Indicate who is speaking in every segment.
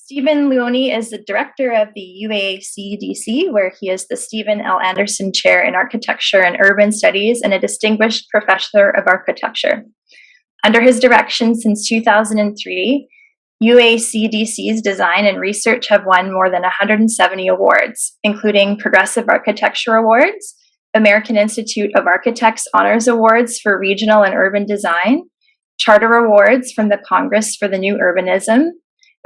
Speaker 1: Stephen Luoni is the director of the UACDC, where he is the Stephen L. Anderson Chair in Architecture and Urban Studies and a distinguished professor of architecture. Under his direction since 2003, UACDC's design and research have won more than 170 awards, including Progressive Architecture Awards, American Institute of Architects Honors Awards for Regional and Urban Design, Charter Awards from the Congress for the New Urbanism,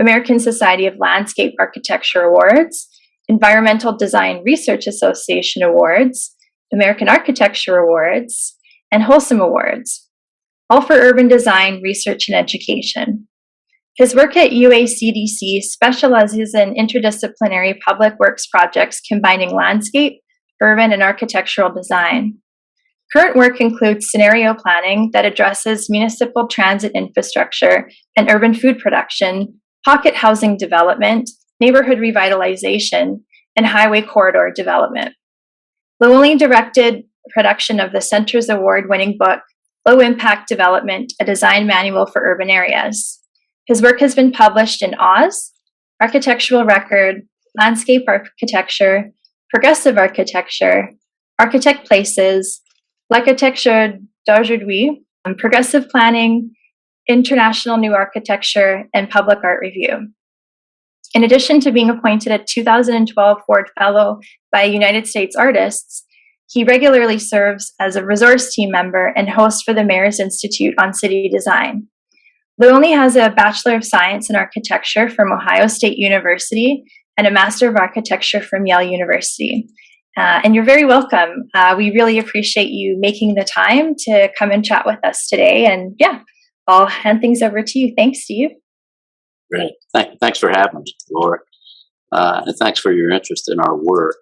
Speaker 1: American Society of Landscape Architecture Awards, Environmental Design Research Association Awards, American Architecture Awards, and Holcim Awards, all for urban design, research, and education. His work at UACDC specializes in interdisciplinary public works projects combining landscape, urban, and architectural design. Current work includes scenario planning that addresses municipal transit infrastructure and urban food production, pocket housing development, neighborhood revitalization, and highway corridor development. Luoni directed production of the Center's award-winning book, Low Impact Development, a Design Manual for Urban Areas. His work has been published in Oz, Architectural Record, Landscape Architecture, Progressive Architecture, Architect Places, L'Architecture d'aujourd'hui, Progressive Planning, International New Architecture, and Public Art Review. In addition to being appointed a 2012 Ford Fellow by United States Artists, he regularly serves as a resource team member and host for the Mayor's Institute on City Design. Luoni has a Bachelor of Science in Architecture from Ohio State University and a Master of Architecture from Yale University. And you're very welcome. We really appreciate you making the time to come and chat with us today. And yeah, I'll hand things over to you. Thanks, Steve.
Speaker 2: Great. Thanks for having me, Laura. And thanks for your interest in our work.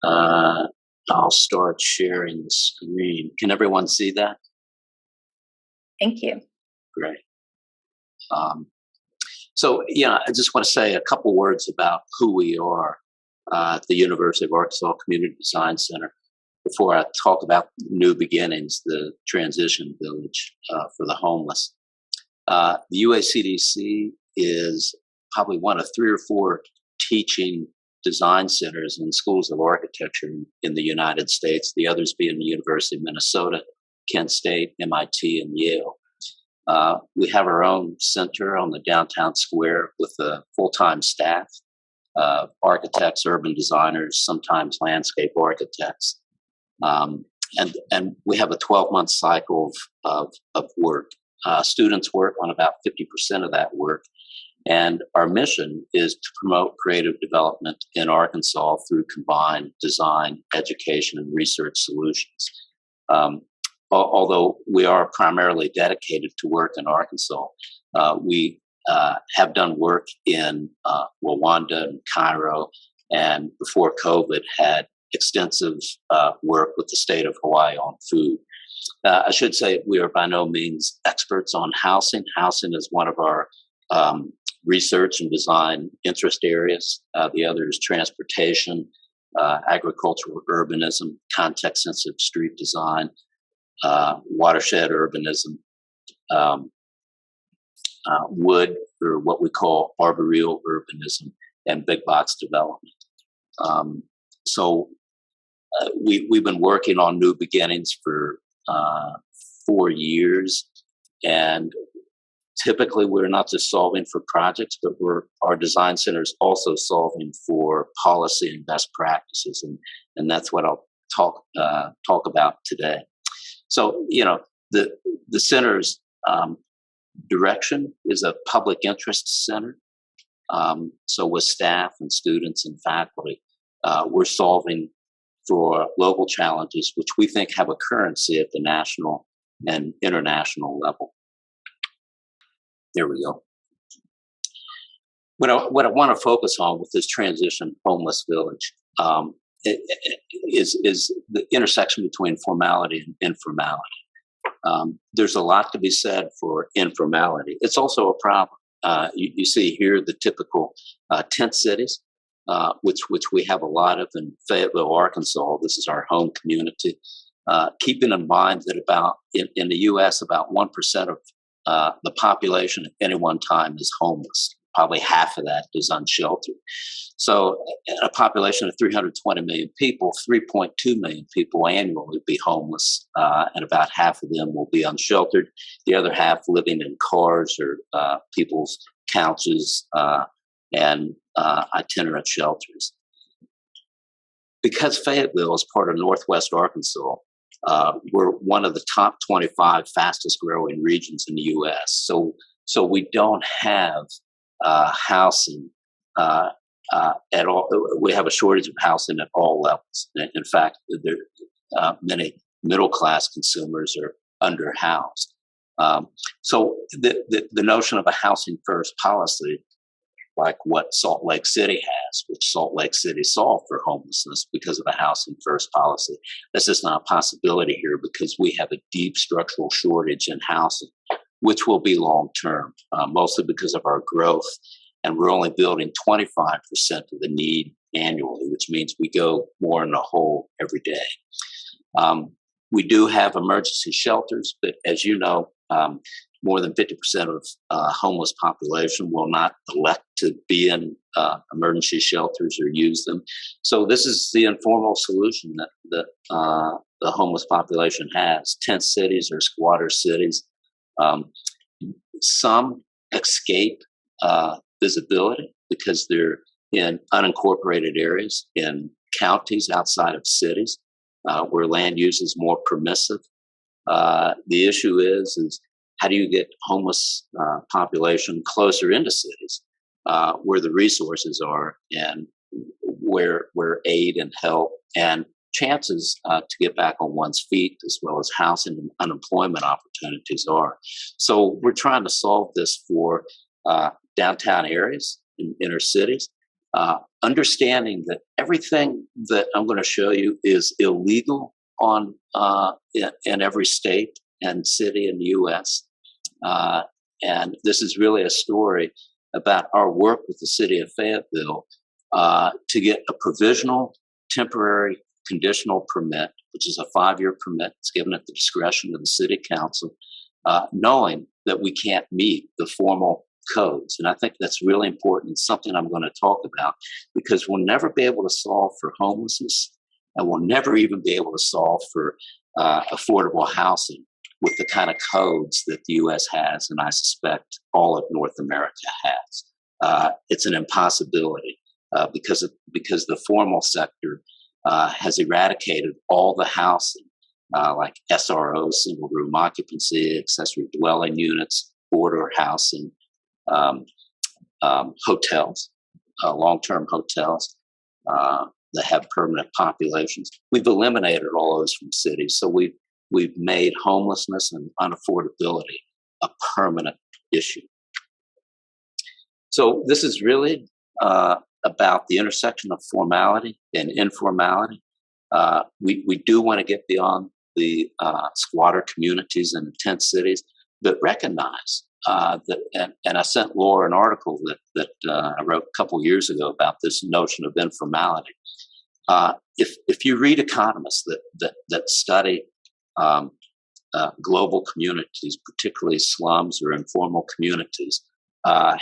Speaker 2: I'll start sharing the screen. Can everyone see that?
Speaker 1: Thank you.
Speaker 2: Great. So, yeah, I just want to say a couple words about who we are at the University of Arkansas Community Design Center before I talk about New Beginnings, the transition village for the homeless. The UACDC is probably one of 3 or 4 teaching design centers in schools of architecture in the United States, the others being the University of Minnesota, Kent State, MIT, and Yale. We have our own center on the downtown square with a full-time staff, architects, urban designers, sometimes landscape architects. And we have a 12-month cycle of work. Students work on about 50% of that work. And our mission is to promote creative development in Arkansas through combined design, education, and research solutions. Although we are primarily dedicated to work in Arkansas, we have done work in Rwanda and Cairo, and before COVID had extensive work with the state of Hawaii on food. I should say we are by no means experts on housing. Housing is one of our research and design interest areas. The other is transportation, agricultural urbanism, context-sensitive street design, watershed urbanism, wood, or what we call arboreal urbanism, and big box development. So we've been working on New Beginnings for 4 years, and typically we're not just solving for projects, but our design center is also solving for policy and best practices, and that's what I'll talk about today. So, you know, the center's direction is a public interest center. So with staff and students and faculty, we're solving for local challenges, which we think have a currency at the national and international level. There we go. What I want to focus on with this transition homeless village is the intersection between formality and informality. There's a lot to be said for informality. It's also a problem. You see here the typical tent cities, which we have a lot of in Fayetteville, Arkansas. This is our home community. Keeping in mind that in the U.S. about 1% of the population at any one time is homeless. probably half of that is unsheltered. So in a population of 320 million people, 3.2 million people annually will be homeless, and about half of them will be unsheltered. The other half living in cars or people's couches and itinerant shelters. Because Fayetteville is part of Northwest Arkansas, we're one of the top 25 fastest growing regions in the U.S. So we don't have housing at all. We have a shortage of housing at all levels. In fact, many middle class consumers are underhoused. So the notion of a housing first policy, like what Salt Lake City has, which Salt Lake City solved for homelessness because of a housing first policy. This is not a possibility here because we have a deep structural shortage in housing, which will be long term, mostly because of our growth. And we're only building 25% of the need annually, which means we go more in the hole every day. We do have emergency shelters, but as you know, more than 50% of homeless population will not elect to be in emergency shelters or use them. So this is the informal solution that the homeless population has. Tent cities or squatter cities. Some escape visibility because they're in unincorporated areas in counties outside of cities where land use is more permissive. The issue is how do you get homeless population closer into cities where the resources are and where aid and help and chances to get back on one's feet as well as housing and unemployment opportunities are. So we're trying to solve this for downtown areas in inner cities, understanding that everything that I'm going to show you is illegal in every state and city in the U.S. And this is really a story about our work with the city of Fayetteville to get a provisional, temporary, conditional permit, which is a 5-year permit. It's given at the discretion of the city council, knowing that we can't meet the formal codes. And I think that's really important. It's something I'm going to talk about because we'll never be able to solve for homelessness and we'll never even be able to solve for affordable housing with the kind of codes that the U.S. has, and I suspect all of North America has. It's an impossibility because the formal sector has eradicated all the housing, like SRO, single room occupancy, accessory dwelling units, border housing, hotels, long-term hotels that have permanent populations. We've eliminated all those from cities, so we've made homelessness and unaffordability a permanent issue. So this is really about the intersection of formality and informality. We do want to get beyond the squatter communities and tent cities, but recognize that, and I sent Laura an article that I wrote a couple years ago about this notion of informality. If you read economists that study global communities, particularly slums or informal communities,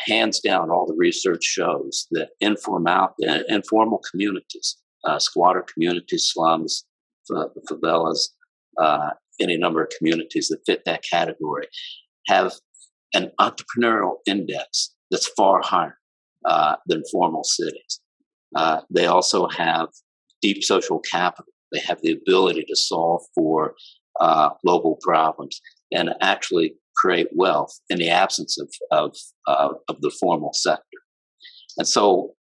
Speaker 2: hands down, all the research shows that informal communities, squatter communities, slums, favelas, any number of communities that fit that category, have an entrepreneurial index that's far higher than formal cities. They also have deep social capital. They have the ability to solve for global problems and actually create wealth in the absence of the formal sector. And so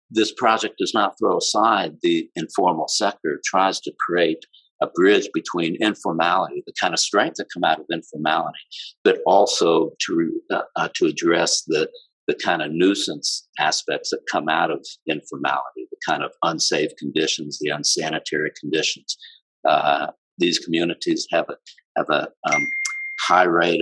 Speaker 2: this project does not throw aside the informal sector. It tries to create a bridge between informality, the kind of strength that come out of informality, but also to address the kind of nuisance aspects that come out of informality, the kind of unsafe conditions, the unsanitary conditions. These communities have a high rate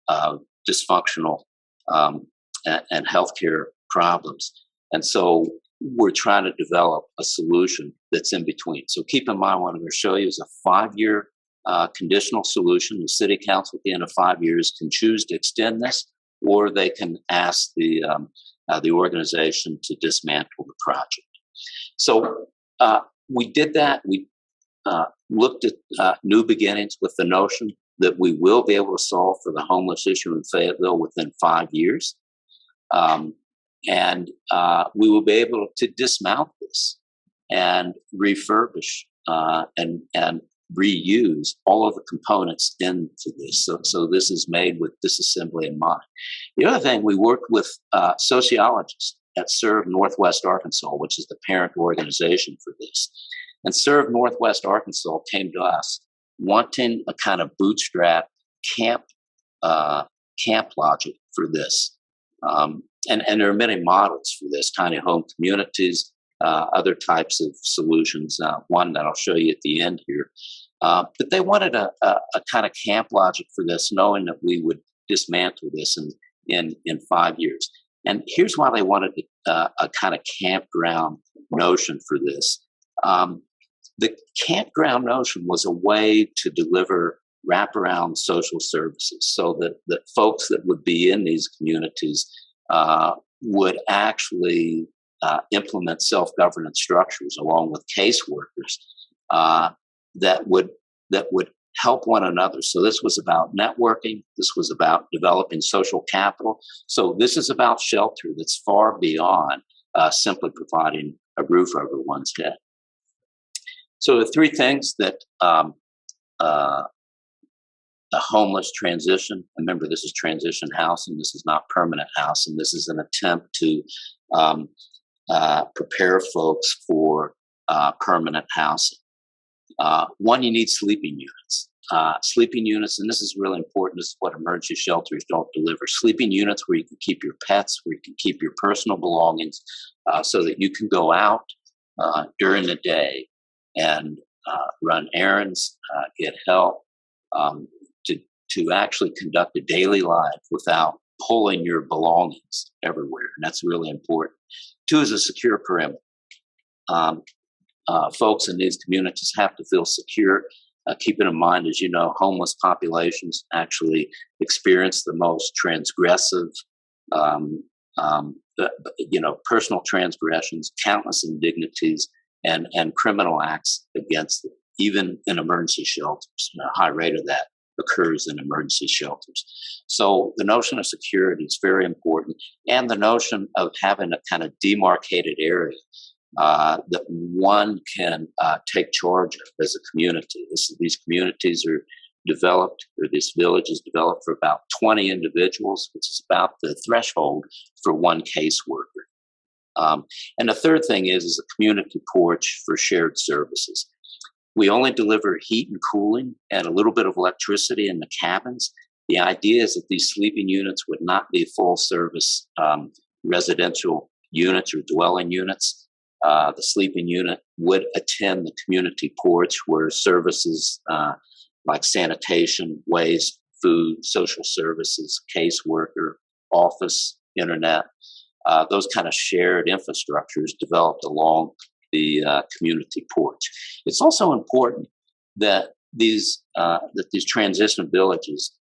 Speaker 2: of dysfunctional and healthcare problems, and so we're trying to develop a solution that's in between. So keep in mind, what I'm going to show you is a 5-year conditional solution. The city council at the end of 5 years can choose to extend this or they can ask the organization to dismantle the project. So we did that. We looked at new beginnings with the notion that we will be able to solve for the homeless issue in Fayetteville within 5 years. And we will be able to dismount this and refurbish and reuse all of the components into this. So this is made with disassembly in mind. The other thing, we worked with sociologists at Serve Northwest Arkansas, which is the parent organization for this. And Serve Northwest Arkansas came to us wanting a kind of bootstrap camp logic for this. And there are many models for this, tiny home communities, other types of solutions, one that I'll show you at the end here. But they wanted a kind of camp logic for this, knowing that we would dismantle this in 5 years. And here's why they wanted a kind of campground notion for this. The campground notion was a way to deliver wraparound social services so that folks that would be in these communities would actually implement self-governance structures along with caseworkers that would help one another. So this was about networking. This was about developing social capital. So this is about shelter that's far beyond simply providing a roof over one's head. So the three things that a homeless transition, remember this is transition housing, this is not permanent housing, this is an attempt to prepare folks for permanent housing. One, you need sleeping units. Sleeping units, and this is really important, this is what emergency shelters don't deliver. Sleeping units where you can keep your pets, where you can keep your personal belongings, so that you can go out during the day and run errands, get help, to actually conduct a daily life without pulling your belongings everywhere. And that's really important. Two is a secure perimeter. Folks in these communities have to feel secure. Keeping in mind, as you know, homeless populations actually experience the most transgressive, personal transgressions, countless indignities, and criminal acts against them, even in emergency shelters. A high rate of that occurs in emergency shelters. So the notion of security is very important, and the notion of having a kind of demarcated area that one can take charge of as a community. These communities are developed, or this village is developed for about 20 individuals, which is about the threshold for one caseworker. And the third thing is a community porch for shared services. We only deliver heat and cooling and a little bit of electricity in the cabins. The idea is that these sleeping units would not be full service residential units or dwelling units. The sleeping unit would attend the community porch where services like sanitation, waste, food, social services, caseworker, office, internet, those kind of shared infrastructures developed along the community porch. It's also important that these transition villages,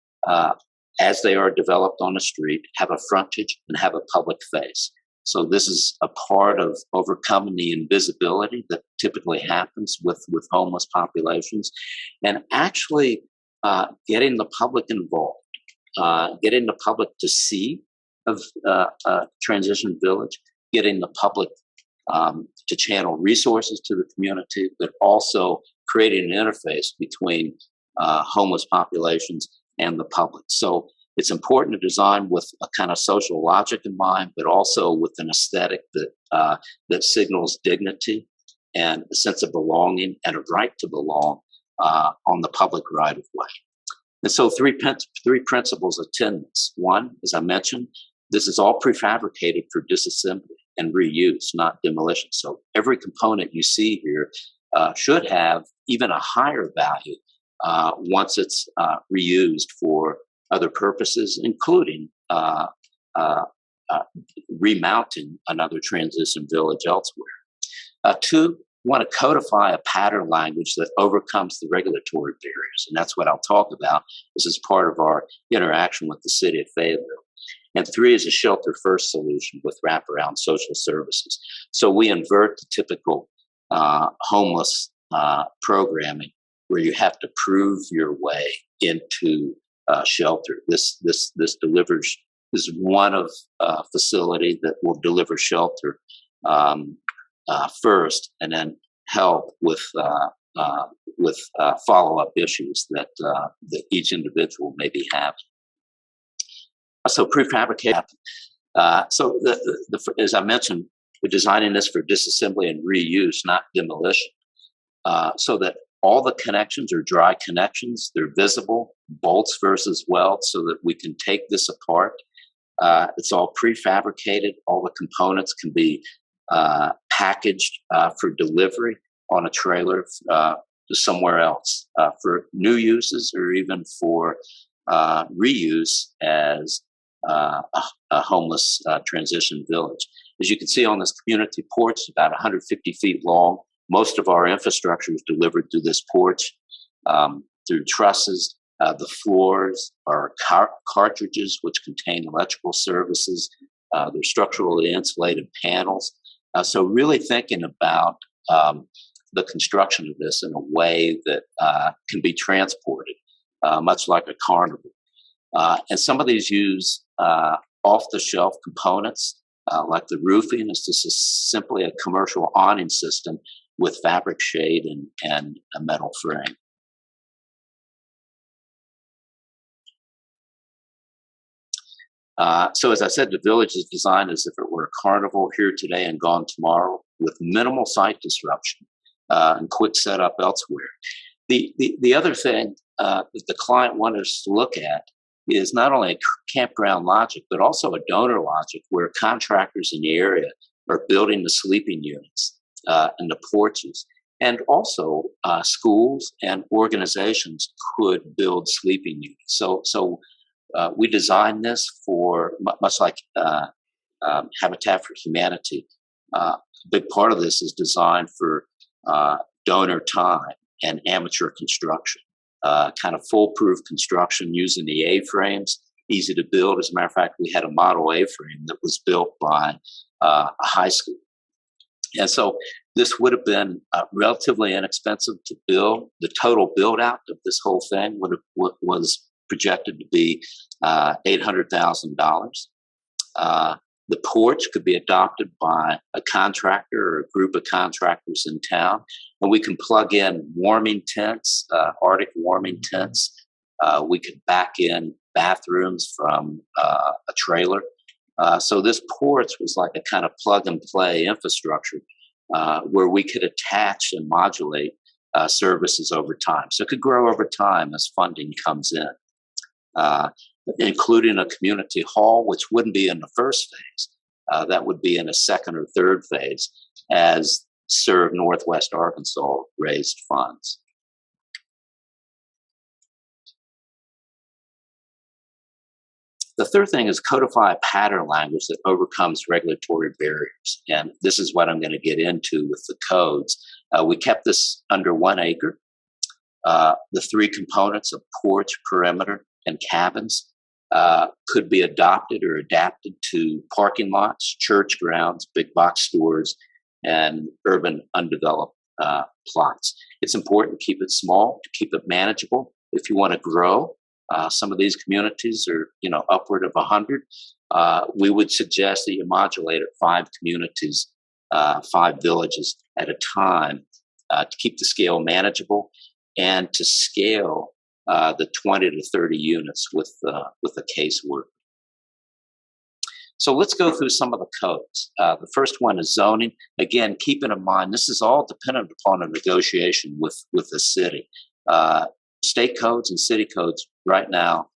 Speaker 2: as they are developed on the street, have a frontage and have a public face. So this is a part of overcoming the invisibility that typically happens with homeless populations, and actually getting the public involved, getting the public to see of transition village, getting the public to channel resources to the community, but also creating an interface between homeless populations and the public. So it's important to design with a kind of social logic in mind, but also with an aesthetic that signals dignity and a sense of belonging and a right to belong on the public right of way. And so three principles of attendance. One, as I mentioned, this is all prefabricated for disassembly and reuse, not demolition. So every component you see here should have even a higher value once it's reused for other purposes, including remounting another transition village elsewhere. Two, want to codify a pattern language that overcomes the regulatory barriers, and that's what I'll talk about. This is part of our interaction with the city of Fayetteville. And 3 is a shelter-first solution with wraparound social services. So we invert the typical homeless programming where you have to prove your way into shelter. This delivers is one of facility that will deliver shelter first, and then help with follow-up issues that each individual may be having. So prefabrication. So as I mentioned, we're designing this for disassembly and reuse, not demolition, so that all the connections are dry connections. They're visible, bolts versus welds, so that we can take this apart. It's all prefabricated. All the components can be packaged for delivery on a trailer to somewhere else for new uses, or even for reuse as a homeless transition village. As you can see on this community porch, about 150 feet long. Most of our infrastructure is delivered through this porch, through trusses. The floors are cartridges, which contain electrical services. They're structurally insulated panels. So really thinking about the construction of this in a way that can be transported, much like a carnival. And some of these use off-the-shelf components, like the roofing is just simply a commercial awning system with fabric shade and a metal frame. So as I said, the village is designed as if it were a carnival, here today and gone tomorrow, with minimal site disruption and quick setup elsewhere. The other thing that the client wanted us to look at is not only a campground logic, but also a donor logic, where contractors in the area are building the sleeping units and the porches. And also schools and organizations could build sleeping units. So we designed this for, much like Habitat for Humanity, a big part of this is designed for donor time and amateur construction. Kind of foolproof construction using the A-frames, easy to build. As a matter of fact, we had a model A-frame that was built by a high school. And so this would have been relatively inexpensive to build. The total build out of this whole thing was projected to be $800,000. The porch could be adopted by a contractor or a group of contractors in town, and we can plug in warming tents, Arctic warming tents. We could back in bathrooms from a trailer. So this porch was like a kind of plug and play infrastructure where we could attach and modulate services over time. So it could grow over time as funding comes in. Including a community hall, which wouldn't be in the first phase. That would be in a second or third phase as Serve Northwest Arkansas raised funds. The third thing is codify a pattern language that overcomes regulatory barriers. And this is what I'm going to get into with the codes. We kept this under 1 acre. The 3 components of porch, perimeter, and cabins could be adopted or adapted to parking lots, church grounds, big box stores, and urban undeveloped plots. It's important to keep it small, to keep it manageable. If you want to grow, some of these communities are, upward of 100. We would suggest that you modulate at 5 communities, 5 villages at a time to keep the scale manageable and to scale the 20 to 30 units with a casework. So let's go through some of the codes. The first one is zoning. Again, keeping in mind, this is all dependent upon a negotiation with the city. State codes and city codes right now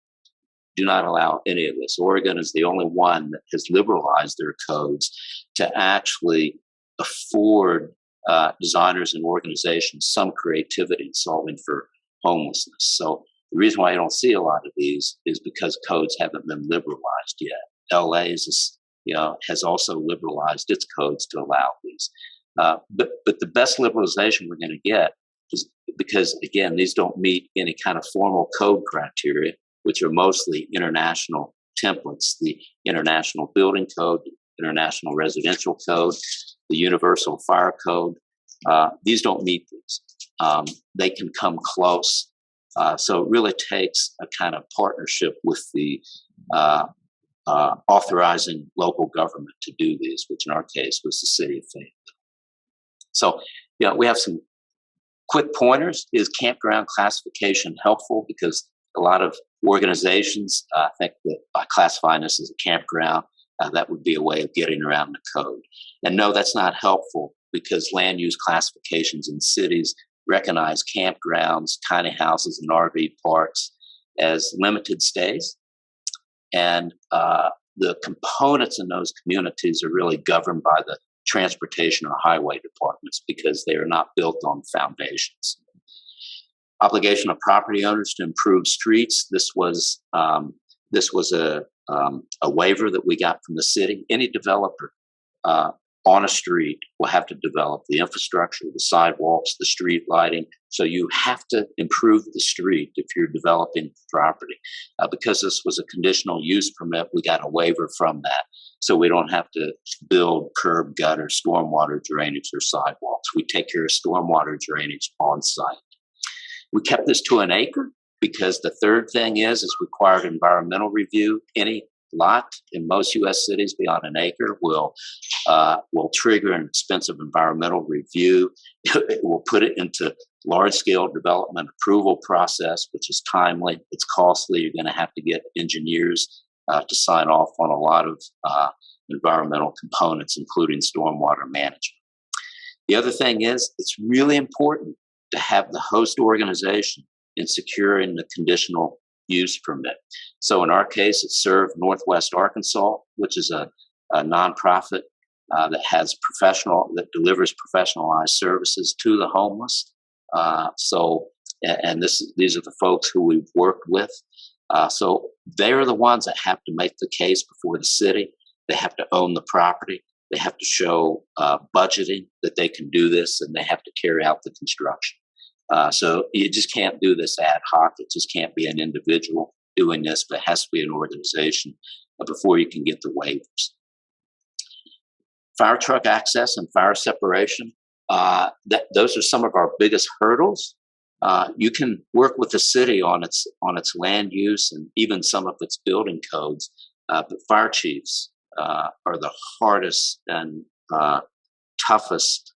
Speaker 2: do not allow any of this. Oregon is the only one that has liberalized their codes to actually afford designers and organizations some creativity in solving for homelessness. So the reason why I don't see a lot of these is because codes haven't been liberalized yet. LA has also liberalized its codes to allow these. But the best liberalization we're going to get is because, again, these don't meet any kind of formal code criteria, which are mostly international templates, the International Building Code, the International Residential Code, the Universal Fire Code. These don't meet these. They can come close. So it really takes a kind of partnership with the authorizing local government to do these, which in our case was the city of Fayetteville. So, we have some quick pointers. Is campground classification helpful? Because a lot of organizations think that by classifying this as a campground, that would be a way of getting around the code. And no, that's not helpful, because land use classifications in cities recognize campgrounds, tiny houses, and RV parks as limited stays. And the components in those communities are really governed by the transportation or highway departments, because they are not built on foundations. Obligation of property owners to improve streets. This was a waiver that we got from the city. Any developer on a street will have to develop the infrastructure, the sidewalks, the street lighting. So you have to improve the street if you're developing property. Because this was a conditional use permit, we got a waiver from that. So we don't have to build curb, gutter, stormwater drainage, or sidewalks. We take care of stormwater drainage on site. We kept this to an acre because the third thing is required environmental review. Any lot in most U.S. cities beyond an acre will trigger an expensive environmental review. It will put it into large-scale development approval process, which is timely. It's costly. You're going to have to get engineers to sign off on a lot of environmental components, including stormwater management. The other thing is, it's really important to have the host organization in securing the conditional use permit. So in our case, it served Northwest Arkansas, which is a nonprofit that delivers professionalized services to the homeless. These are the folks who we've worked with. So they're the ones that have to make the case before the city. They have to own the property. They have to show budgeting that they can do this, and they have to carry out the construction. So you just can't do this ad hoc. It just can't be an individual doing this, but it has to be an organization before you can get the waivers. Fire truck access and fire separation. Those are some of our biggest hurdles. You can work with the city on its land use and even some of its building codes, but fire chiefs are the hardest and toughest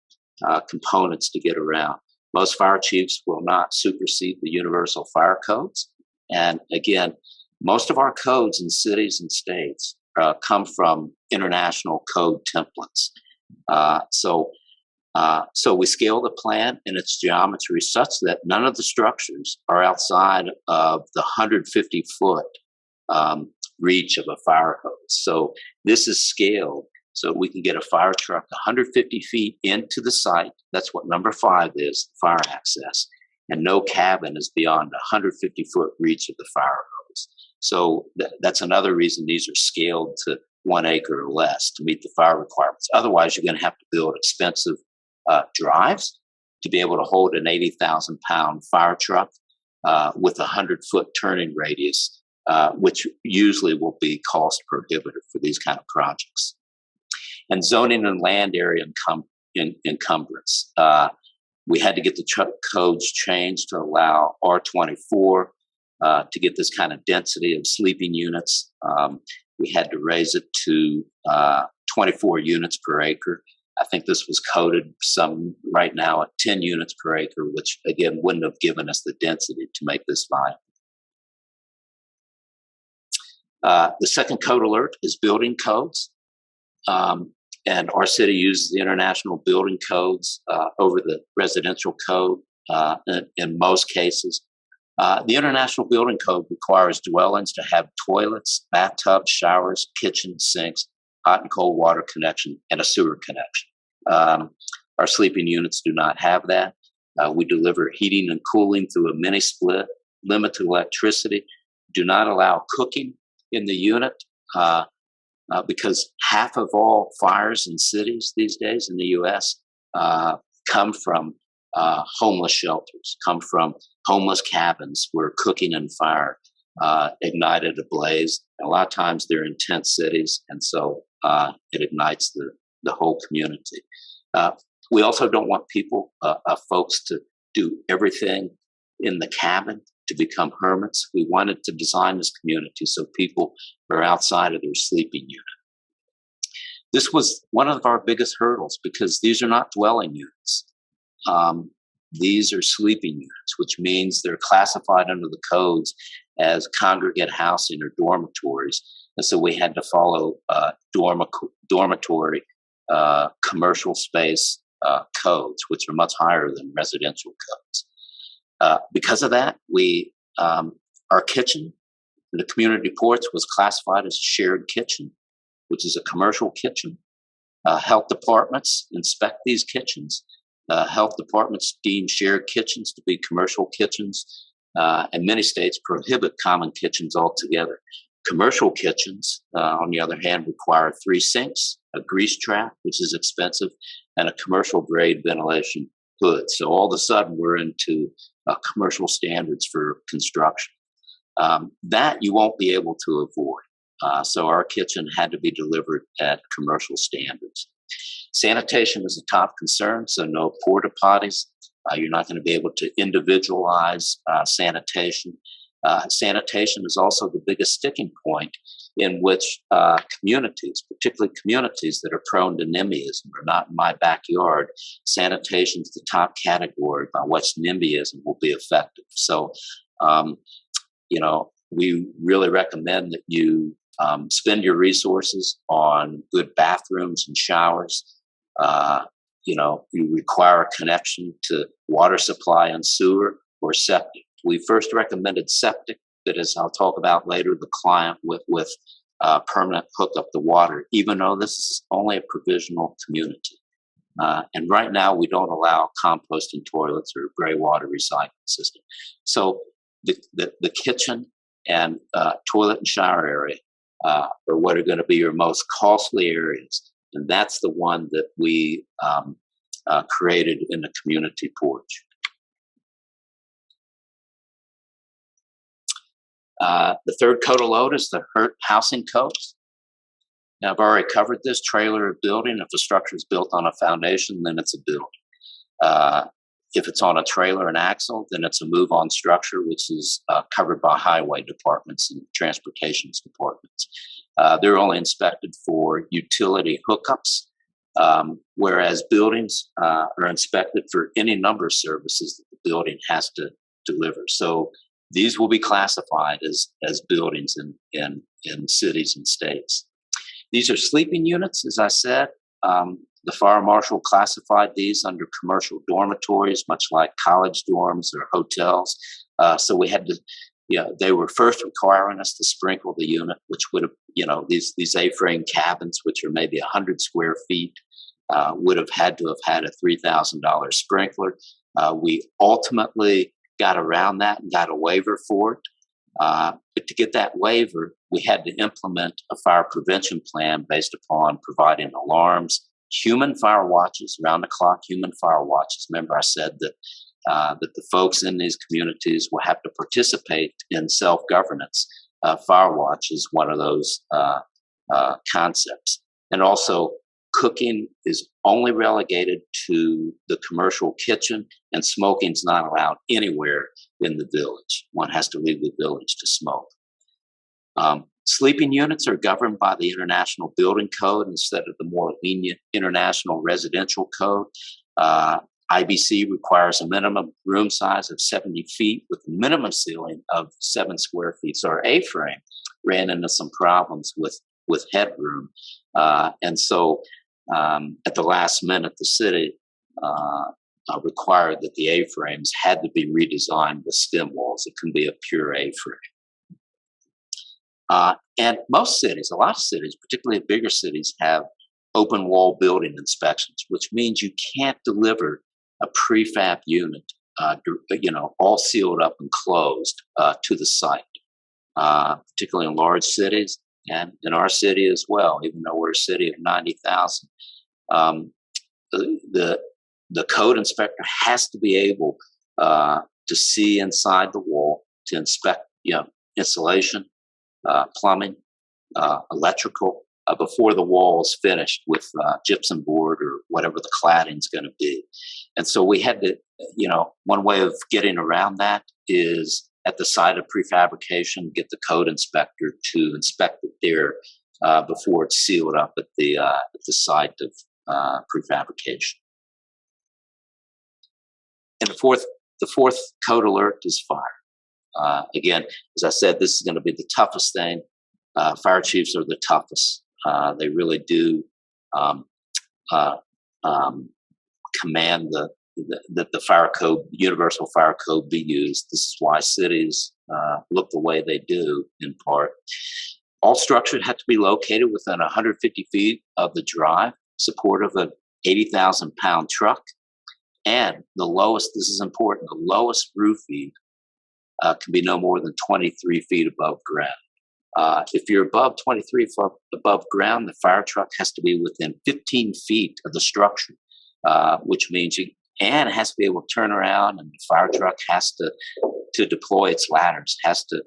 Speaker 2: components to get around. Most fire chiefs will not supersede the universal fire codes. And again, most of our codes in cities and states come from international code templates. So we scale the plan in its geometry such that none of the structures are outside of the 150-foot reach of a fire hose. So this is scaled so we can get a fire truck 150 feet into the site. That's what number 5 is, fire access. And no cabin is beyond a 150-foot reach of the fire hose. So that's another reason these are scaled to 1 acre or less to meet the fire requirements. Otherwise, you're going to have to build expensive drives to be able to hold an 80,000-pound fire truck with a 100-foot turning radius, which usually will be cost prohibitive for these kind of projects. And zoning and land area encumbrance. We had to get the codes changed to allow R24 to get this kind of density of sleeping units. We had to raise it to 24 units per acre. I think this was coded right now at 10 units per acre, which again wouldn't have given us the density to make this viable. The second code alert is building codes. And our city uses the international building codes over the residential code in most cases. The international building code requires dwellings to have toilets, bathtubs, showers, kitchens, sinks, hot and cold water connection, and a sewer connection. Our sleeping units do not have that. We deliver heating and cooling through a mini split, limited electricity, do not allow cooking in the unit. Because half of all fires in cities these days in the U.S. Come from homeless shelters, come from homeless cabins where cooking and fire ignited a blaze. A lot of times they're in tent cities, and so it ignites the whole community. We also don't want people, folks, to do everything in the cabin, to become hermits. We wanted to design this community so people are outside of their sleeping unit. This was one of our biggest hurdles because these are not dwelling units. These are sleeping units, which means they're classified under the codes as congregate housing or dormitories. And so we had to follow dormitory commercial space codes, which are much higher than residential codes. Because of that, our kitchen in the community reports was classified as a shared kitchen, which is a commercial kitchen. Health departments inspect these kitchens. Health departments deem shared kitchens to be commercial kitchens, and many states prohibit common kitchens altogether. Commercial kitchens, on the other hand, require 3 sinks, a grease trap, which is expensive, and a commercial grade ventilation hood. So all of a sudden, we're into commercial standards for construction. That you won't be able to avoid. So our kitchen had to be delivered at commercial standards. Sanitation is a top concern, so no porta potties. You're not going to be able to individualize sanitation. Sanitation is also the biggest sticking point in which communities, particularly communities that are prone to NIMBYism or not in my backyard, sanitation is the top category by which NIMBYism will be effective. So, we really recommend that you spend your resources on good bathrooms and showers. You require a connection to water supply and sewer or septic. We first recommended septic, but as I'll talk about later, the client with permanent hookup to water, even though this is only a provisional community. And right now, we don't allow composting toilets or gray water recycling system. So the kitchen and toilet and shower area are what are going to be your most costly areas. And that's the one that we created in the community porch. The third code of load is the housing codes. Now, I've already covered this. Trailer or building. If the structure is built on a foundation, then it's a building. If it's on a trailer and axle, then it's a move-on structure, which is covered by highway departments and transportation departments. They're only inspected for utility hookups, whereas buildings are inspected for any number of services that the building has to deliver. So these will be classified as buildings in cities and states. These are sleeping units, as I said. The fire marshal classified these under commercial dormitories, much like college dorms or hotels. So we had to, they were first requiring us to sprinkle the unit, which would have, these A-frame cabins, which are maybe 100 square feet, would have had to have had a $3,000 sprinkler. We ultimately got around that and got a waiver for it. But to get that waiver, we had to implement a fire prevention plan based upon providing alarms, human fire watches, round-the-clock human fire watches. Remember, I said that the folks in these communities will have to participate in self-governance. Fire watch is one of those concepts. And also, cooking is only relegated to the commercial kitchen, and smoking's not allowed anywhere in the village. One has to leave the village to smoke. Sleeping units are governed by the International Building Code instead of the more lenient International Residential Code. IBC requires a minimum room size of 70 feet with a minimum ceiling of 7 square feet. So our A-frame ran into some problems with headroom. And so at the last minute, the city required that the A-frames had to be redesigned with stem walls. It can be a pure A-frame. And most cities, a lot of cities, particularly bigger cities, have open wall building inspections, which means you can't deliver a prefab unit, all sealed up and closed to the site, particularly in large cities and in our city as well, even though we're a city of 90,000. The code inspector has to be able to see inside the wall to inspect insulation, plumbing, electrical, before the wall is finished with gypsum board or whatever the cladding's going to be. And so we had to, one way of getting around that is at the site of prefabrication, get the code inspector to inspect it there before it's sealed up at the site of prefabrication. And the fourth code alert is fire. Again, as I said, this is going to be the toughest thing. Fire chiefs are the toughest. They really do command that the fire code, universal fire code, be used. This is why cities look the way they do, in part. All structures have to be located within 150 feet of the drive, support of an 80,000-pound truck, and the lowest, this is important, the lowest roof feed can be no more than 23 feet above ground. If you're above 23 feet above ground, the fire truck has to be within 15 feet of the structure, which means and it has to be able to turn around, and the fire truck has to deploy its ladders, has to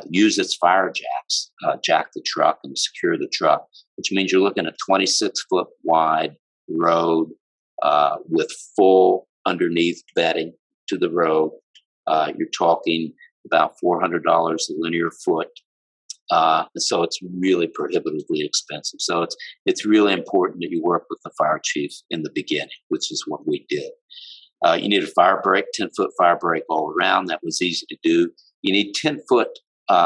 Speaker 2: use its fire jacks, jack the truck and secure the truck, which means you're looking at 26-foot wide road with full underneath bedding to the road. You're talking about $400 a linear foot. So it's really prohibitively expensive. So it's really important that you work with the fire chief in the beginning, which is what we did. You need a fire break, 10-foot fire break all around. That was easy to do. You need 10-foot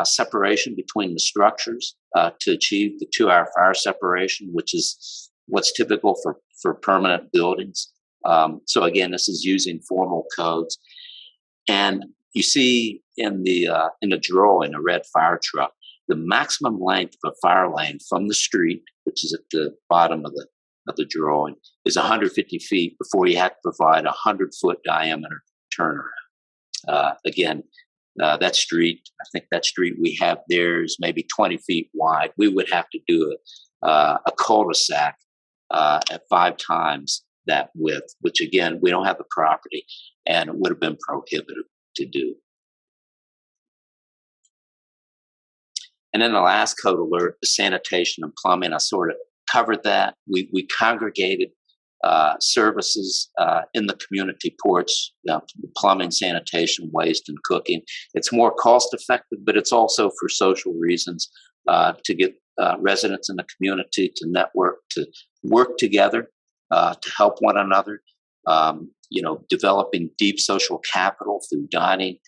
Speaker 2: separation between the structures to achieve the 2-hour fire separation, which is what's typical for permanent buildings. So again, this is using formal codes. And you see in the drawing, a red fire truck, the maximum length of a fire lane from the street, which is at the bottom of the drawing, is 150 feet before you have to provide a 100-foot diameter turnaround. Again, that street, I think that street we have there is maybe 20 feet wide. We would have to do a cul-de-sac at 5 times that width, which again, we don't have the property, and it would have been prohibitive to do. And then the last code alert, the sanitation and plumbing, I sort of covered that. We congregated services in the community ports, plumbing, sanitation, waste, and cooking. It's more cost effective, but it's also for social reasons, to get residents in the community to network, to work together, to help one another, developing deep social capital through dining,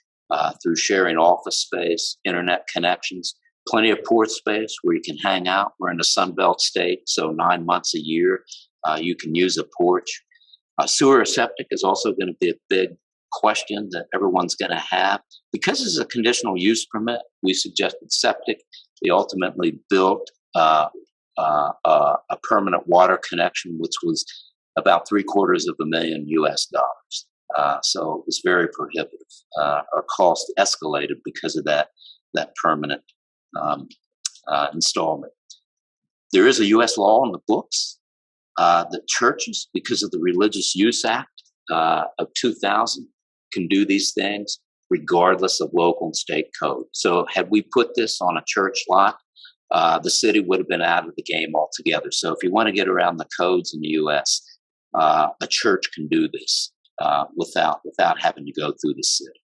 Speaker 2: through sharing office space, internet connections. Plenty of port space where you can hang out. We're in a Sunbelt state, so 9 months a year you can use a porch. Sewer or septic is also going to be a big question that everyone's going to have. Because it's a conditional use permit, we suggested septic. We ultimately built a permanent water connection, which was about $750,000 US. So it was very prohibitive. Our cost escalated because of that permanent installment. There is a U.S. law in the books that churches, because of the Religious Use Act of 2000, can do these things regardless of local and state code. So had we put this on a church lot, the city would have been out of the game altogether. So if you want to get around the codes in the U.S., a church can do this without having to go through the city.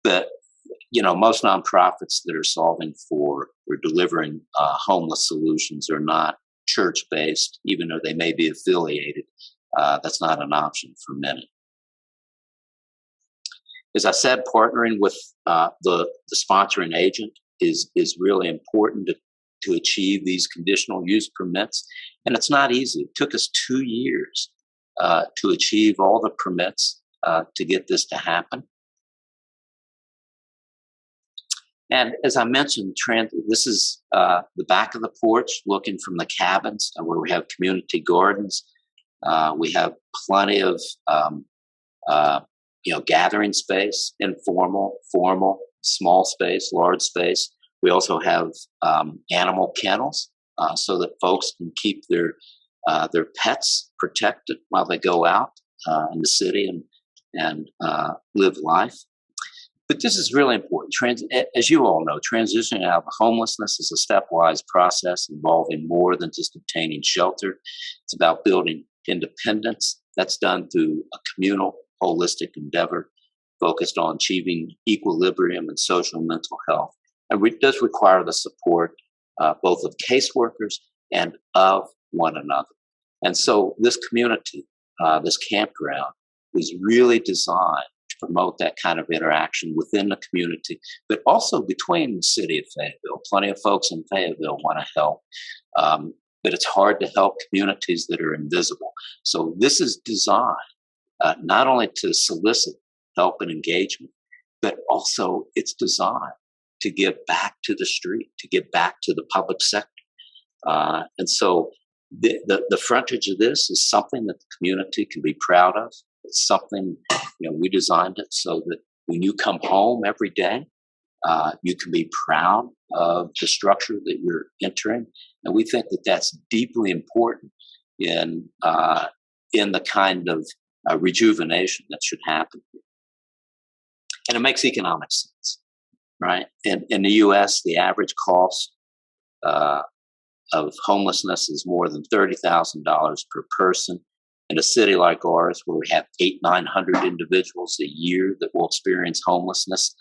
Speaker 2: But most nonprofits that are solving for or delivering homeless solutions are not church-based, even though they may be affiliated. That's not an option for many. As I said, partnering with the sponsoring agent is really important to achieve these conditional use permits, and it's not easy. It took us 2 years to achieve all the permits to get this to happen. And as I mentioned, this is the back of the porch, looking from the cabins where we have community gardens. We have plenty of gathering space, informal, formal, small space, large space. We also have animal kennels so that folks can keep their pets protected while they go out in the city and and live life. But this is really important. As you all know, transitioning out of homelessness is a stepwise process involving more than just obtaining shelter. It's about building independence. That's done through a communal, holistic endeavor focused on achieving equilibrium and social and mental health. And it does require the support both of caseworkers and of one another. And so this community, this campground, was really designed to promote that kind of interaction within the community, but also between the city of Fayetteville. Plenty of folks in Fayetteville want to help, but it's hard to help communities that are invisible. So this is designed not only to solicit help and engagement, but also it's designed to give back to the street, to give back to the public sector. And so the frontage of this is something that the community can be proud of. It's something, we designed it so that when you come home every day, you can be proud of the structure that you're entering. And we think that that's deeply important in the kind of rejuvenation that should happen. And it makes economic sense, right? In the U.S., the average cost of homelessness is more than $30,000 per person. In a city like ours, where we have 800-900 individuals a year that will experience homelessness,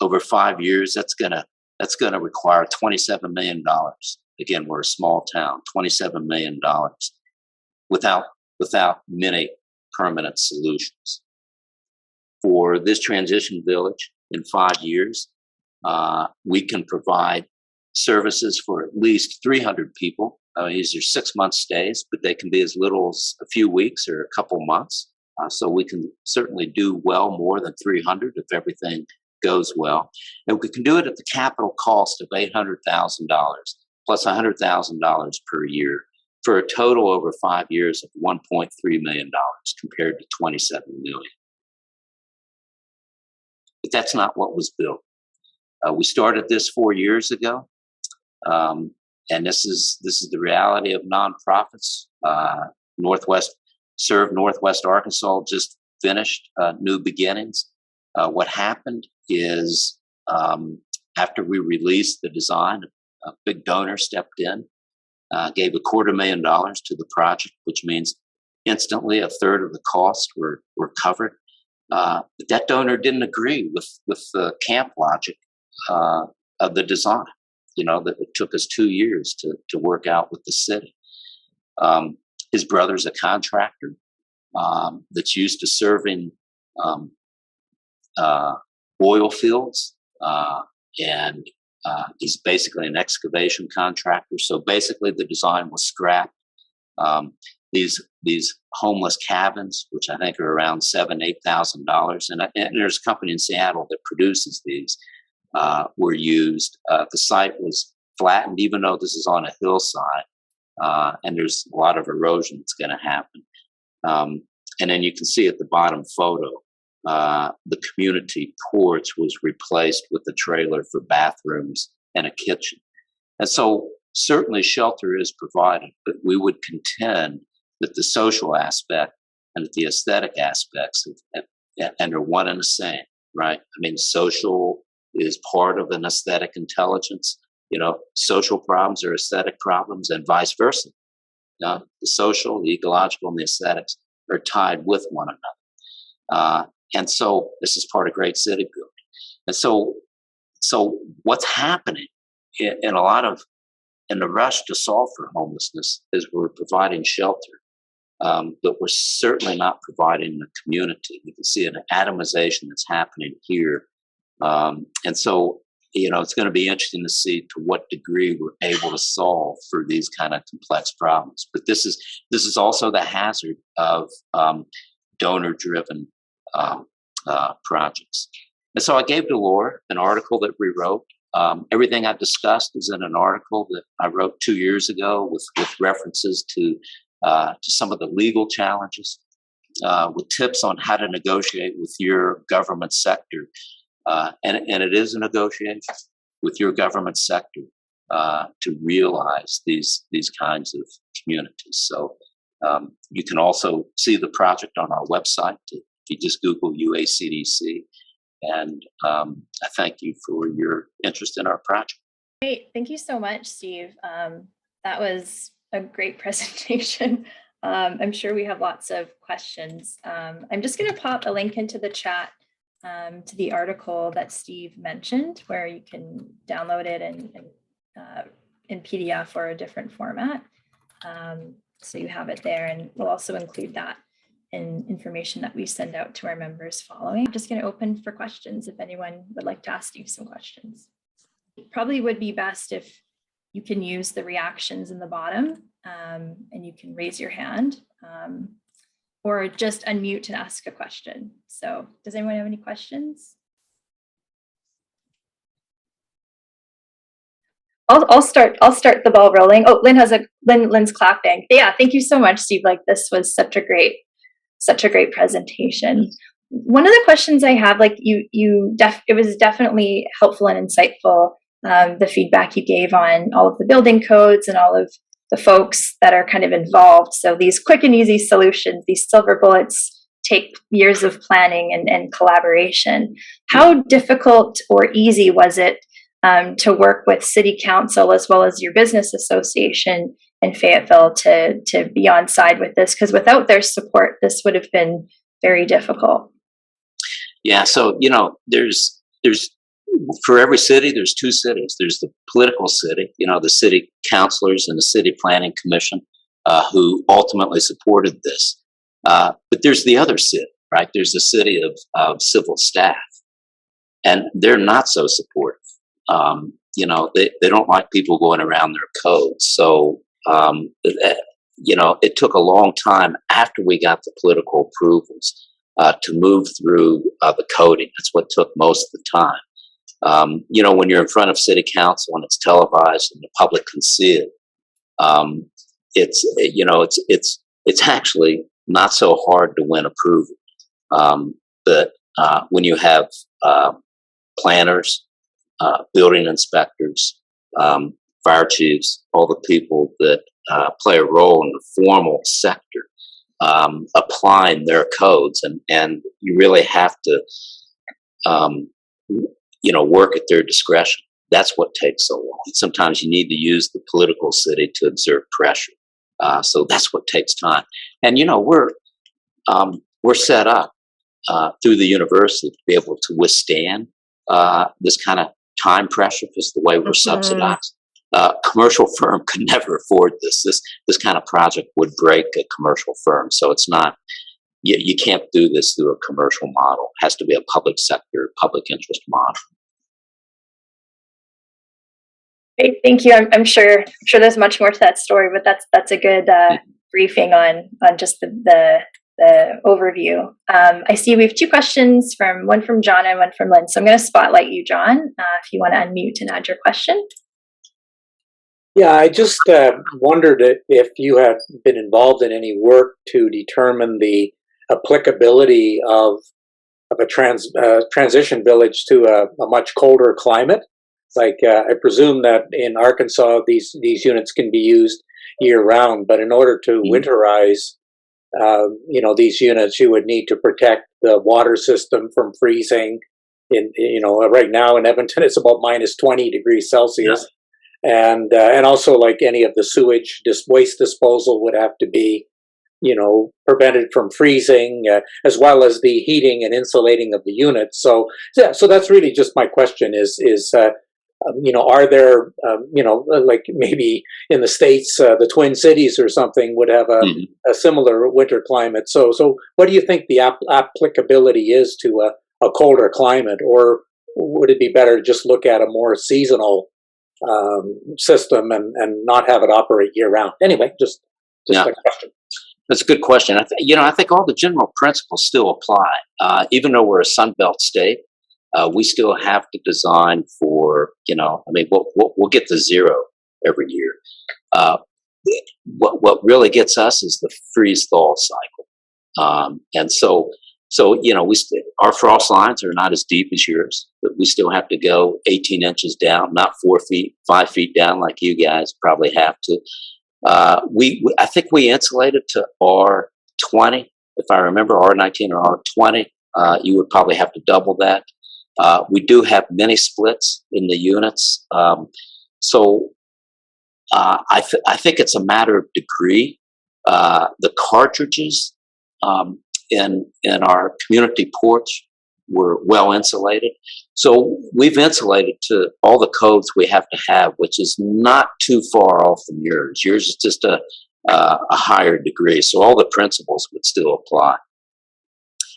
Speaker 2: over 5 years, that's gonna require $27 million. Again, we're a small town, $27 million without many permanent solutions. For this transition village, in 5 years, we can provide services for at least 300 people. These are 6-month stays, but they can be as little as a few weeks or a couple months. So we can certainly do well more than 300 if everything goes well. And we can do it at the capital cost of $800,000 plus $100,000 per year for a total over 5 years of $1.3 million compared to $27 million. But that's not what was built. We started this 4 years ago. And this is the reality of nonprofits. Northwest Arkansas just finished New Beginnings. What happened is after we released the design, a big donor stepped in, gave $250,000 to the project, which means instantly a third of the costs were covered. But that donor didn't agree with the camp logic of the design. That it took us 2 years to work out with the city. His brother's a contractor that's used to serving oil fields, and he's basically an excavation contractor. So basically, the design was scrapped. These homeless cabins, which I think are around $7,000-8,000, and there's a company in Seattle that produces these. Were used. The site was flattened, even though this is on a hillside, and there's a lot of erosion that's going to happen. And then you can see at the bottom photo, the community porch was replaced with a trailer for bathrooms and a kitchen. And so certainly shelter is provided, but we would contend that the social aspect and the aesthetic aspects and are one and the same, right? I mean, social is part of an aesthetic intelligence. Social problems are aesthetic problems and vice versa. The social, the ecological, and the aesthetics are tied with one another. And so this is part of great city building. And so what's happening in the rush to solve for homelessness is we're providing shelter, but we're certainly not providing the community. You can see an atomization that's happening here. And so, it's going to be interesting to see to what degree we're able to solve for these kind of complex problems. But this is also the hazard of donor-driven projects. And so I gave Delore an article that we wrote. Everything I discussed is in an article that I wrote 2 years ago with references to some of the legal challenges, with tips on how to negotiate with your government sector. And it is a negotiation with your government sector to realize these kinds of communities. So You can also see the project on our website if you just Google UACDC. And I thank you for your interest in our project.
Speaker 1: Great. Thank you so much, Steve. That was a great presentation. I'm sure we have lots of questions. I'm just going to pop a link into the chat to the article that Steve mentioned, where you can download it in PDF or a different format. So you have it there, and we'll also include that in information that we send out to our members following. I'm just going to open for questions if anyone would like to ask Steve some questions. It probably would be best if you can use the reactions in the bottom, and you can raise your hand, or just unmute and ask a question. So does anyone have any questions? I'll start the ball rolling. Oh, Lynn's clapping. Yeah, thank you so much, Steve. Like, this was such a great presentation. One of the questions I have, like, it was definitely helpful and insightful, the feedback you gave on all of the building codes and all of the folks that are kind of involved. So these quick and easy solutions, these silver bullets, take years of planning and collaboration. How difficult or easy was it to work with City Council as well as your business association in Fayetteville to be on side with this? Because without their support, this would have been very difficult.
Speaker 2: Yeah, so there's for every city, there's two cities. There's the political city, the city councilors and the city planning commission, who ultimately supported this. But there's the other city, right? There's the city of civil staff, and they're not so supportive. They don't like people going around their codes. So, it took a long time after we got the political approvals to move through the coding. That's what took most of the time. When you're in front of city council and it's televised and the public can see it, it's actually not so hard to win approval. But when you have planners, building inspectors, fire chiefs, all the people that play a role in the formal sector, applying their codes, and you really have to work at their discretion. That's what takes so long. Sometimes you need to use the political city to exert pressure. So that's what takes time. And we're set up through the university to be able to withstand this kind of time pressure, because the way we're subsidized. Commercial firm could never afford this. This kind of project would break a commercial firm. So it's not. You can't do this through a commercial model. It has to be a public sector, public interest model.
Speaker 1: Great, thank you. I'm sure there's much more to that story, but that's a good briefing on just the overview. I see we have two questions, one from John and one from Lynn. So I'm going to spotlight you, John, if you want to unmute and add your question.
Speaker 3: Yeah, I just wondered if you have been involved in any work to determine the applicability of a transition village to a much colder climate. Like, I presume that in Arkansas, these units can be used year round, but in order to winterize, these units, you would need to protect the water system from freezing. Right now in Edmonton, it's about minus 20 degrees Celsius. Yeah. And also, like, any of the sewage, waste disposal would have to be, prevented from freezing, as well as the heating and insulating of the units. So that's really just my question are there, like maybe in the States, the Twin Cities or something would have a similar winter climate. So what do you think the applicability is to a colder climate, or would it be better to just look at a more seasonal system and not have it operate year round? Anyway, just a question.
Speaker 2: That's a good question. I think all the general principles still apply. Even though we're a Sunbelt state, we still have to design for, we'll get to zero every year. What really gets us is the freeze-thaw cycle. And so our frost lines are not as deep as yours, but we still have to go 18 inches down, not 4 feet, 5 feet down like you guys probably have to. I think we insulated to R20, if I remember, R19 or R20. You would probably have to double that. We do have many splits in the units. So I think it's a matter of degree. The cartridges in our community porch were well insulated. So we've insulated to all the codes we have to have, which is not too far off from yours. Yours is just a higher degree. So all the principles would still apply.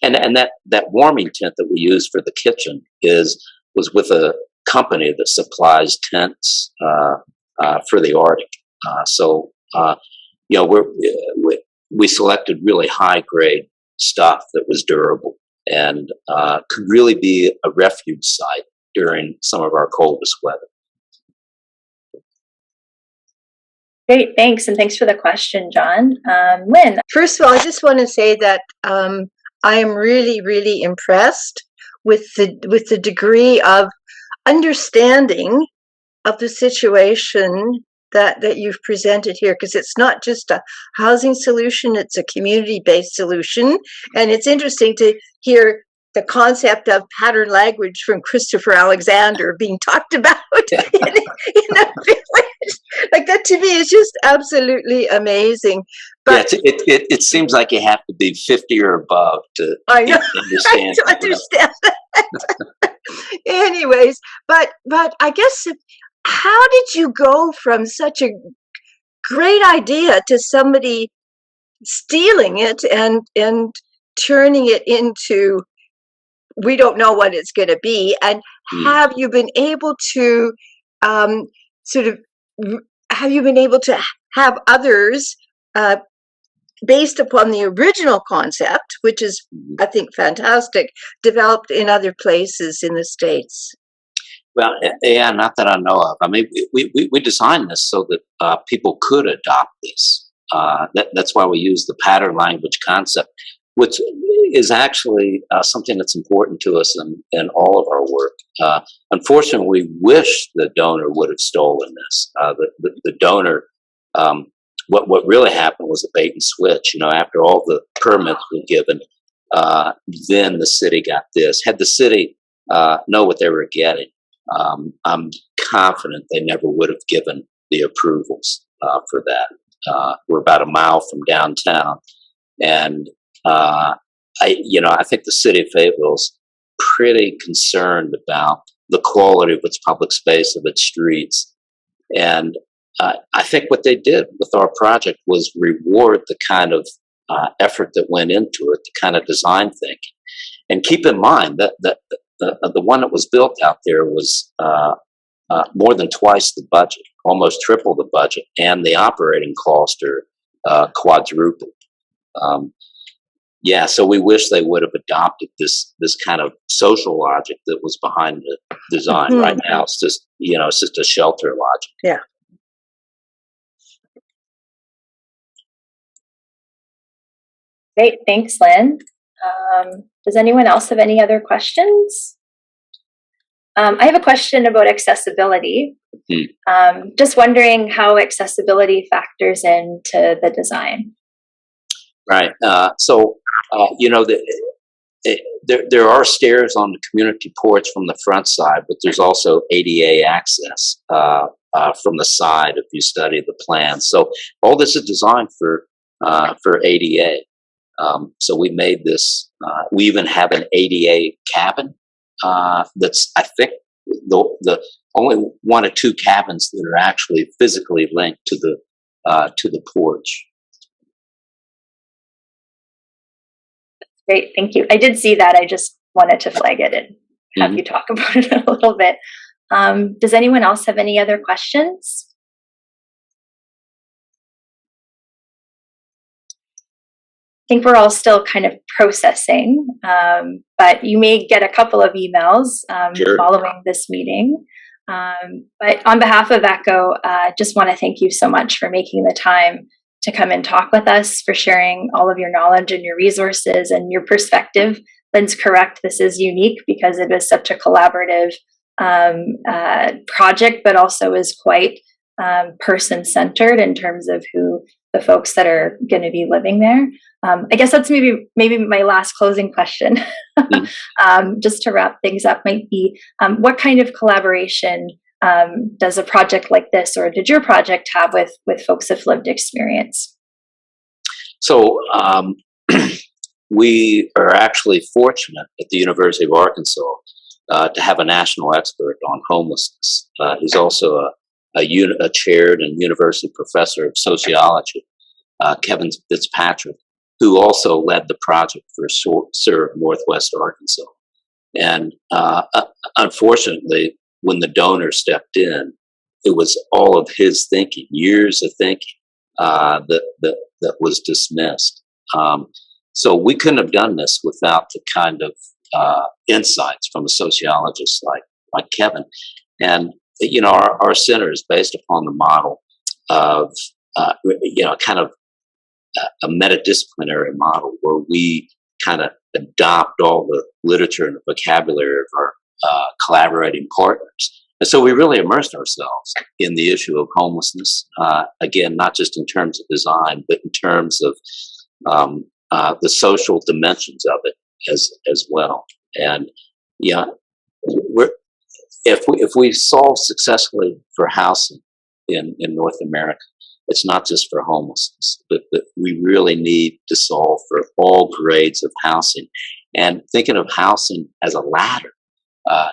Speaker 2: And that warming tent that we use for the kitchen was with a company that supplies tents for the Arctic. So we selected really high grade stuff that was durable and could really be a refuge site during some of our coldest weather.
Speaker 1: Great, thanks, and thanks for the question, John. Lynn.
Speaker 4: First of all, I just want to say that I am really, really impressed with the degree of understanding of the situation that you've presented here, because it's not just a housing solution, it's a community-based solution. And it's interesting to hear the concept of pattern language from Christopher Alexander being talked about in a village. Like, that to me is just absolutely amazing. But
Speaker 2: yeah, it seems like you have to be 50 or above to understand.
Speaker 4: To understand that. Anyways, but I guess, how did you go from such a great idea to somebody stealing it and turning it into, we don't know what it's going to be? And have you been able to have others, based upon the original concept, which is, I think, fantastic, developed in other places in the States?
Speaker 2: Well, yeah, not that I know of. I mean, we designed this so that people could adopt this. That's why we use the pattern language concept, which is actually something that's important to us in all of our work. Unfortunately, we wish the donor would have stolen this. The donor, what really happened was a bait and switch. After all the permits were given, then the city got this. Had the city know what they were getting, I'm confident they never would have given the approvals for that. We're about a mile from downtown, and I think the city of Fayetteville's pretty concerned about the quality of its public space, of its streets, and I think what they did with our project was reward the kind of effort that went into it, the kind of design thinking, and keep in mind that the one that was built out there was more than twice the budget, almost triple the budget, and the operating costs are quadrupled. So we wish they would have adopted this kind of social logic that was behind the design. Mm-hmm. Right now, it's just a shelter logic.
Speaker 4: Yeah.
Speaker 1: Great, thanks, Lynn. Does anyone else have any other questions? I have a question about accessibility. Just wondering how accessibility factors into the design.
Speaker 2: Right. There are stairs on the community porch from the front side, but there's also ADA access from the side if you study the plan. So all this is designed for ADA. So we made this. We even have an ADA cabin. That's, I think, the only one or two cabins that are actually physically linked to the porch.
Speaker 1: Great, thank you. I did see that. I just wanted to flag it and have you talk about it a little bit. Does anyone else have any other questions? I think we're all still kind of processing, but you may get a couple of emails following this meeting. But on behalf of ECOHH, just want to thank you so much for making the time to come and talk with us, for sharing all of your knowledge and your resources and your perspective. Lynn's correct, this is unique because it is such a collaborative project, but also is quite person-centered in terms of who the folks that are going to be living there. I guess that's maybe my last closing question, just to wrap things up, might be what kind of collaboration does a project like this, or did your project have with folks of lived experience?
Speaker 2: So we are actually fortunate at the University of Arkansas to have a national expert on homelessness. He's also a chaired and university professor of sociology, Kevin Fitzpatrick, who also led the project for Serve Northwest Arkansas. And unfortunately, when the donor stepped in, it was all of his thinking, years of thinking, that was dismissed. So we couldn't have done this without the kind of insights from a sociologist like Kevin. And our center is based upon the model of kind of a metadisciplinary model where we kind of adopt all the literature and the vocabulary of our collaborating partners. And so we really immersed ourselves in the issue of homelessness, again, not just in terms of design, but in terms of the social dimensions of it as well. And if we solve successfully for housing in North America, it's not just for homelessness, but we really need to solve for all grades of housing. And thinking of housing as a ladder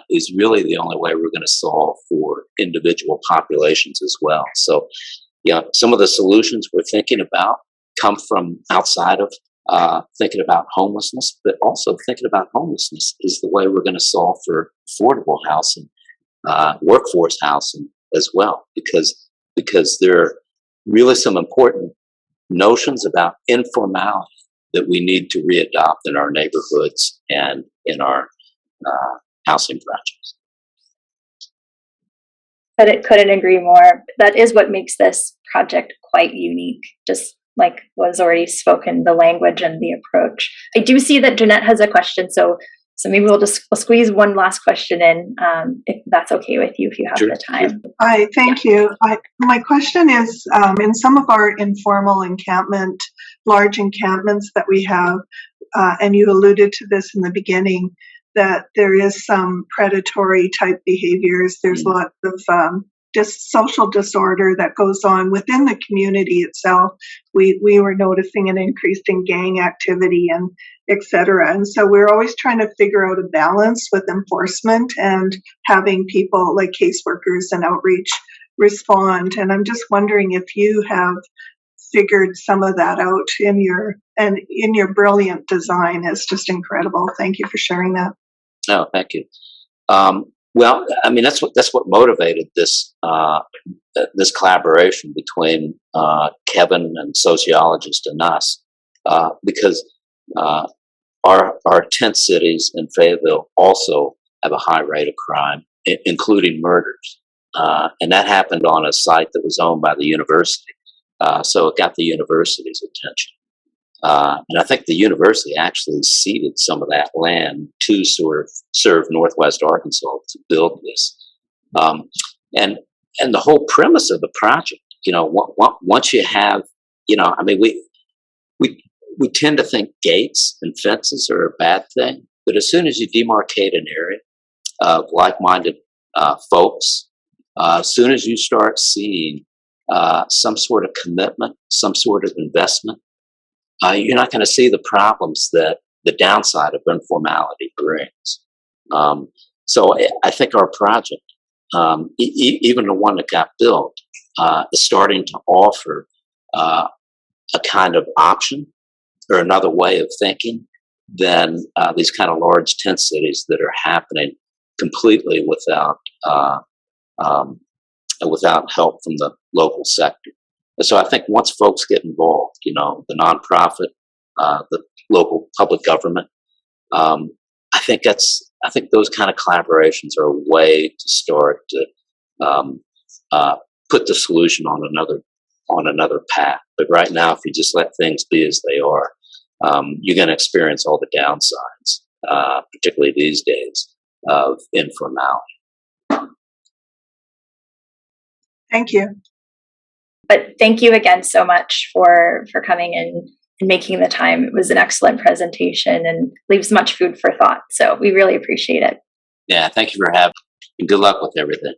Speaker 2: is really the only way we're going to solve for individual populations as well. So, some of the solutions we're thinking about come from outside of thinking about homelessness, but also thinking about homelessness is the way we're going to solve for affordable housing, workforce housing as well, because there are really some important notions about informality that we need to readopt in our neighborhoods and in our housing projects.
Speaker 1: Couldn't agree more. That is what makes this project quite unique, just like was already spoken, the language and the approach. I do see that Jeanette has a question, so maybe we'll squeeze one last question in, if that's okay with you, if you have the time.
Speaker 5: Hi, thank you. My question is, in some of our informal large encampments that we have, and you alluded to this in the beginning, that there is some predatory type behaviors. There's lots of social disorder that goes on within the community itself. We were noticing an increase in gang activity and et cetera. And so we're always trying to figure out a balance with enforcement and having people like caseworkers and outreach respond. And I'm just wondering if you have figured some of that out in your brilliant design. It's just incredible. Thank you for sharing that.
Speaker 2: Oh, thank you. Well, I mean, that's what motivated this collaboration between Kevin and sociologist and us, because our tent cities in Fayetteville also have a high rate of crime, including murders, and that happened on a site that was owned by the university, so it got the university's attention. And I think the university actually ceded some of that land to serve Northwest Arkansas to build this. And the whole premise of the project, once you have, I mean, we tend to think gates and fences are a bad thing, but as soon as you demarcate an area of like-minded folks, as soon as you start seeing some sort of commitment, some sort of investment, you're not going to see the problems that the downside of informality brings. So I think our project, even the one that got built, is starting to offer a kind of option or another way of thinking than these kind of large tent cities that are happening completely without help from the local sector. And so I think once folks get involved, the nonprofit, the local public government, I think those kind of collaborations are a way to start to put the solution on another path. But right now, if you just let things be as they are, you're going to experience all the downsides, particularly these days, of informality.
Speaker 5: Thank you.
Speaker 1: But thank you again so much for coming in and making the time. It was an excellent presentation and leaves much food for thought. So we really appreciate it.
Speaker 2: Yeah, thank you for having me. And good luck with everything.